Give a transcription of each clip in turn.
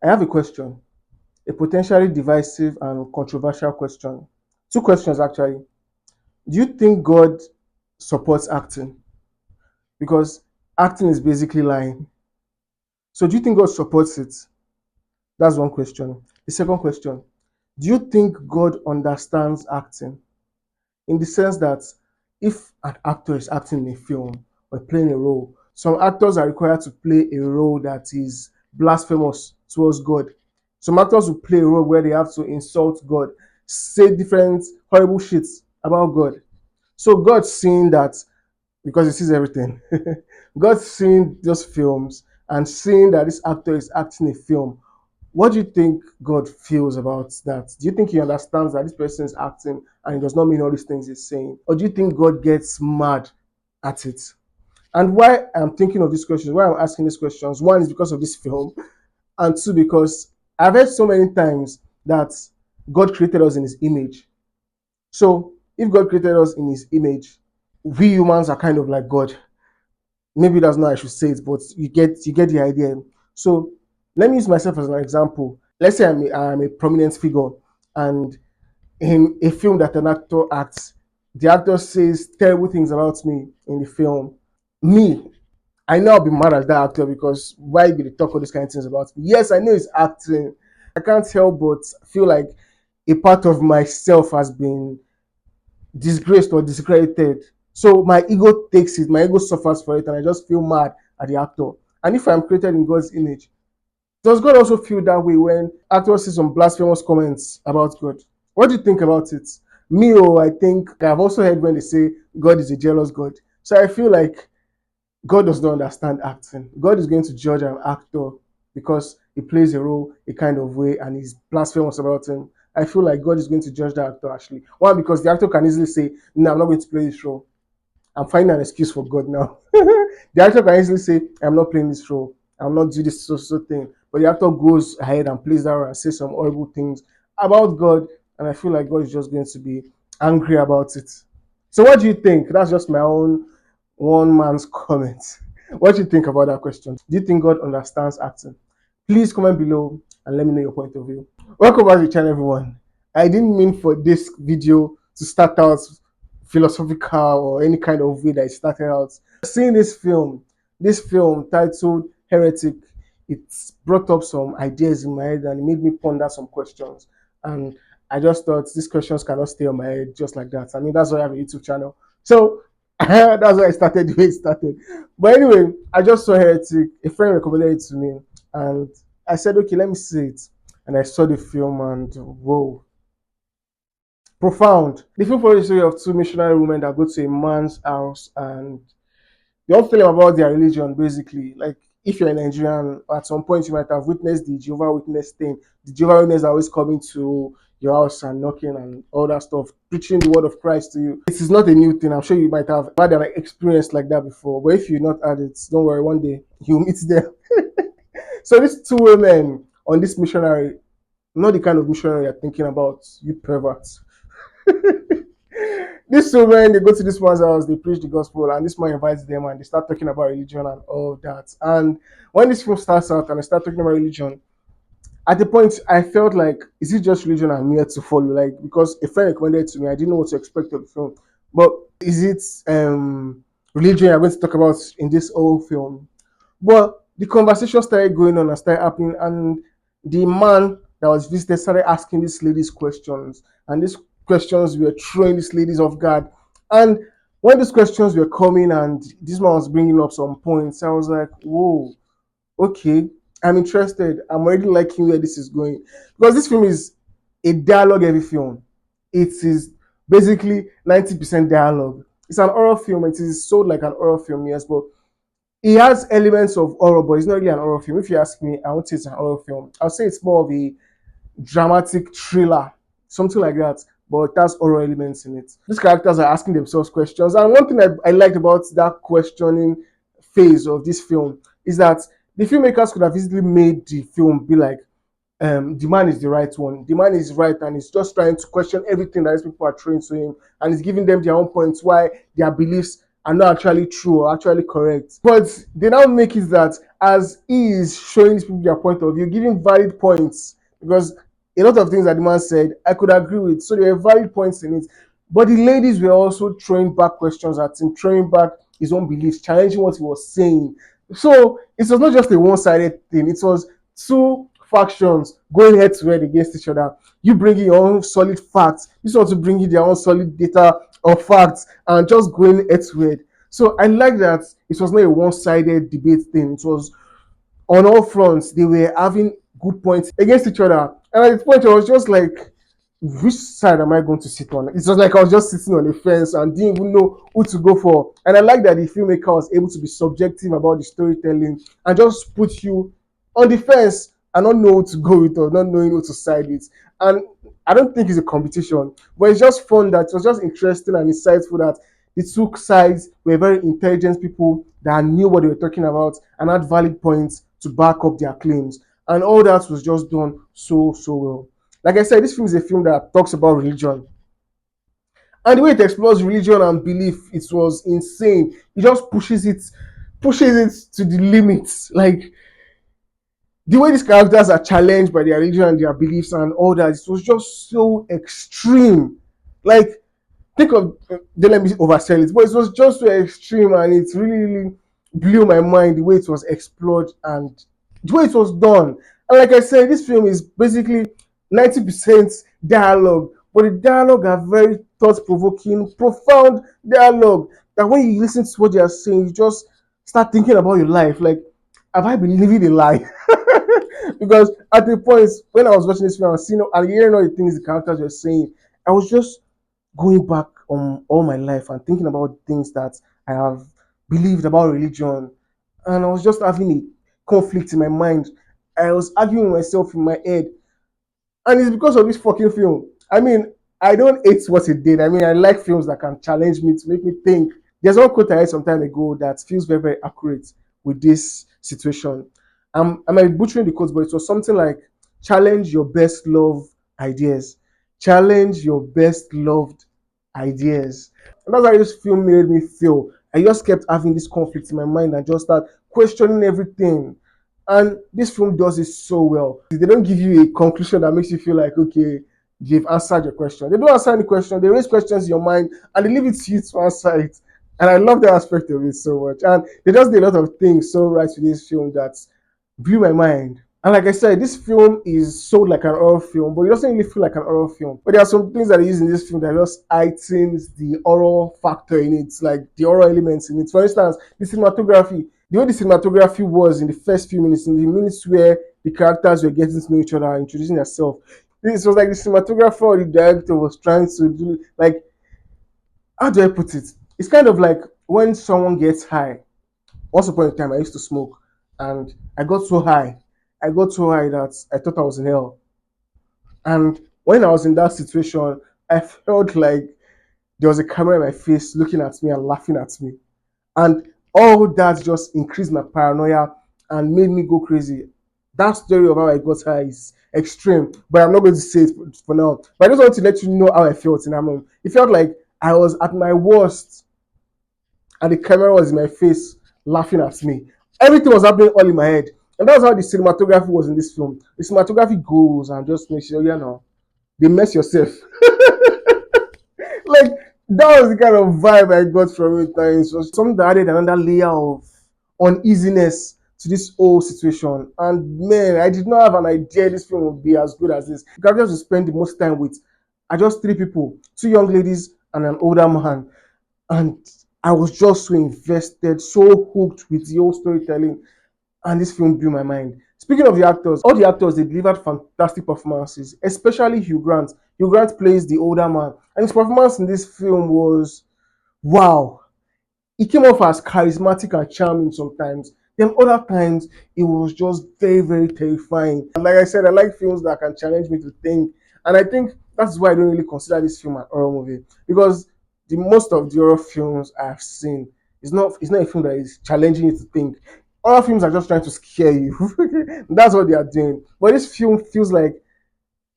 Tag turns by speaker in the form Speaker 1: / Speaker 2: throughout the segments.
Speaker 1: I have a question, a potentially divisive and controversial question. Two questions actually. Do you think God supports acting? Because acting is basically lying. So do you think God supports it? That's one question. The second question, do you think God understands acting? In the sense that if an actor is acting in a film or playing a role, some actors are required to play a role that is blasphemous towards God. Some actors will play a role where they have to insult God, say different horrible shits about God. So God's seeing that because he sees everything. God's seeing those films and seeing that this actor is acting a film. What do you think God feels about that? Do you think he understands that this person is acting and he does not mean all these things he's saying? Or do you think God gets mad at it? And why I'm thinking of these questions, why I'm asking these questions, one is because of this film, and two, because I've heard so many times that God created us in his image. So if God created us in his image, we humans are kind of like God. Maybe that's not how I should say it, but you get the idea. So let me use myself as an example. Let's say I'm a prominent figure, and in a film that an actor acts, the actor says terrible things about me in the film. Me, I know I'll be mad at that actor because why did they talk all these kind of things about me? Yes, I know he's acting. I can't help but feel like a part of myself has been disgraced or discredited. So my ego takes it, my ego suffers for it, and I just feel mad at the actor. And if I'm created in God's image, does God also feel that way when actors say some blasphemous comments about God? What do you think about it? Me, I think I've also heard when they say God is a jealous God. So I feel like God does not understand acting. God is going to judge an actor because he plays a role a kind of way and he's blasphemous about him. I feel like God is going to judge that actor actually. One, because the actor can easily say, no, I'm not going to play this role. I'm finding an excuse for God now. The actor can easily say, I'm not playing this role. I'm not doing this so thing. But the actor goes ahead and plays that role and says some horrible things about God. And I feel like God is just going to be angry about it. So what do you think? That's just my own one man's comment. What do you think about that question? Do you think God understands acting? Please comment below and let me know your point of view. Welcome back to the channel, everyone. I didn't mean for this video to start out philosophical or any kind of way that it started out. Seeing this film titled Heretic, it brought up some ideas in my head and it made me ponder some questions. And I just thought these questions cannot stay on my head just like that. I mean, that's why I have a YouTube channel. So that's why I started the way it started. But anyway, I just saw Heretic. A friend recommended it to me, and I said, okay, let me see it. And I saw the film, and whoa, profound. The film follows the story of two missionary women that go to a man's house and they all tell him about their religion, basically. Like, if you're a Nigerian, at some point you might have witnessed the Jehovah Witness thing. The Jehovah Witness are always coming to your house and knocking and all that stuff, preaching the word of Christ to you. It is not a new thing. I'm sure you might have had an experience like that before. But if you've not had it, don't worry, one day you'll meet them. So these two women on this missionary, not the kind of missionary you're thinking about, you perverts. These two men, they go to this man's house, they preach the gospel, and this man invites them and they start talking about religion and all that. And when this film starts out and they start talking about religion, at the point I felt like, is it just religion I'm here to follow? Like, because a friend recommended it to me, I didn't know what to expect of the film. But is it religion you're going to talk about in this whole film? But the conversation started going on and started happening, and the man that was visited started asking these ladies questions, and these questions were throwing these ladies off guard. And when these questions were coming, and this man was bringing up some points, I was like, "Whoa, okay, I'm interested. I'm already liking where this is going because this film is a dialogue-heavy film. It is basically 90% dialogue. It's an horror film. It is sold like an horror film, yes, but it has elements of horror, but it's not really an horror film. If you ask me, I won't say it's an horror film. I'll say it's more of a dramatic thriller, something like that. But it has horror elements in it. These characters are asking themselves questions, and one thing I liked about that questioning phase of this film is that the filmmakers could have easily made the film be like, the man is the right one. The man is right, and he's just trying to question everything that these people are throwing to him, and he's giving them their own points why their beliefs are not actually true or actually correct. But they now make it that as he is showing these people their point of view, giving valid points, because a lot of things that the man said I could agree with. So there were valid points in it. But the ladies were also throwing back questions at him, throwing back his own beliefs, challenging what he was saying. So it was not just a one-sided thing. It was two factions going head to head against each other. You bring in your own solid facts. You want to bring in their own solid data or facts and just going head to head. So I like that it was not a one-sided debate thing. It was on all fronts. They were having good points against each other. And at the point, I was just like, which side am I going to sit on? It was like I was just sitting on the fence and didn't even know who to go for. And I like that the filmmaker was able to be subjective about the storytelling and just put you on the fence and not know who to go with or not knowing who to side with. And I don't think it's a competition, but it's just fun that it was just interesting and insightful that the two sides were very intelligent people that knew what they were talking about and had valid points to back up their claims. And all that was just done so well. Like I said, this film is a film that talks about religion. And the way it explores religion and belief, it was insane. It just pushes it to the limits. Like the way these characters are challenged by their religion and their beliefs and all that, it was just so extreme. Like think of don't let me oversell it, but it was just so extreme and it really blew my mind the way it was explored and the way it was done. And like I said, this film is basically 90% dialogue, but the dialogue are very thought-provoking, profound dialogue that when you listen to what they are saying, you just start thinking about your life. Like, have I been living a lie? Because at the point when I was watching this film and seeing and hearing all the things the characters were saying, I was just going back on all my life and thinking about things that I have believed about religion. And I was just having a conflict in my mind. I was arguing with myself in my head. And it's because of this fucking film. I mean, I don't hate what it did. I mean, I like films that can challenge me to make me think. There's one quote I read some time ago that feels very accurate with this situation. I might be butchering the quote, but it was something like challenge your best love ideas. Challenge your best loved ideas. And that's how this film made me feel. I just kept having this conflict in my mind and just start questioning everything. And this film does it so well. They don't give you a conclusion that makes you feel like, okay, they've answered your question. They don't answer any question. They raise questions in your mind and they leave it to you to answer it. And I love that aspect of it so much. And they just did a lot of things so right with this film that blew my mind. And like I said, this film is sold like an horror film, but it doesn't really feel like an horror film. But there are some things that they use in this film that just heightens the horror factor in it, like the horror elements in it. For instance, the cinematography. The way the cinematography was in the first few minutes, in the minutes where the characters were getting to know each other, introducing themselves. This was like the cinematographer or the director was trying to do, like, how do I put it? It's kind of like when someone gets high. Once upon a time, I used to smoke, and I got so high. I got so high that I thought I was in hell. And when I was in that situation, I felt like there was a camera in my face looking at me and laughing at me. And all that just increased my paranoia and made me go crazy. That story of how I got high is extreme, but I'm not going to say it for now. But I just want to let you know how I felt in that moment. It felt like I was at my worst and the camera was in my face laughing at me. Everything was happening all in my head. And that's how the cinematography was in this film. The cinematography goes and just makes you, they mess yourself. Like that was the kind of vibe I got from it. And it was something that added another layer of uneasiness to this whole situation. And man, I did not have an idea this film would be as good as this. The characters we spend the most time with are just three people, two young ladies and an older man. And I was just so invested, so hooked with the whole storytelling, and this film blew my mind. Speaking of the actors, all the actors they delivered fantastic performances, especially Hugh Grant. Hugh Grant plays the older man, and his performance in this film was wow. He came off as charismatic and charming sometimes. Then other times it was just very terrifying. And like I said, I like films that can challenge me to think. And I think that's why I don't really consider this film an horror movie. Because the most of the horror films I've seen is not a film that is challenging you to think. Horror films are just trying to scare you. That's what they are doing. But this film feels like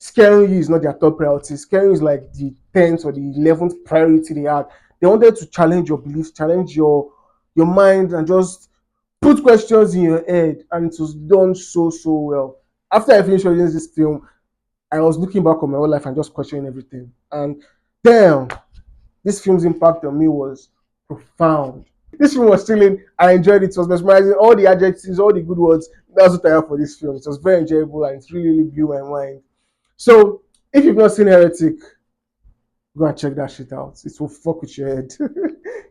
Speaker 1: scaring you is not their top priority. Scaring you is like the 10th or the 11th priority they had. They wanted to challenge your beliefs, challenge your mind, and just put questions in your head. And it was done so well. After I finished watching this film, I was looking back on my whole life and just questioning everything. And damn, this film's impact on me was profound. This film was thrilling. I enjoyed it. It was mesmerizing. All the adjectives, all the good words. That's what I have for this film. It was very enjoyable and it really blew my mind. So, if you've not seen Heretic, go and check that shit out. It will fuck with your head.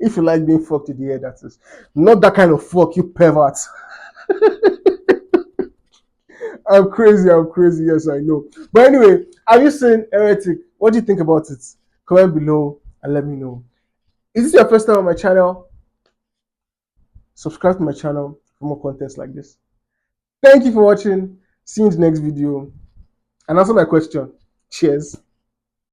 Speaker 1: If you like being fucked with the head, that is. Not that kind of fuck, you pervert. I'm crazy, yes, I know. But anyway, have you seen Heretic? What do you think about it? Comment below and let me know. Is this your first time on my channel? Subscribe to my channel for more contents like this. Thank you for watching. See you in the next video. And answer my question. Cheers.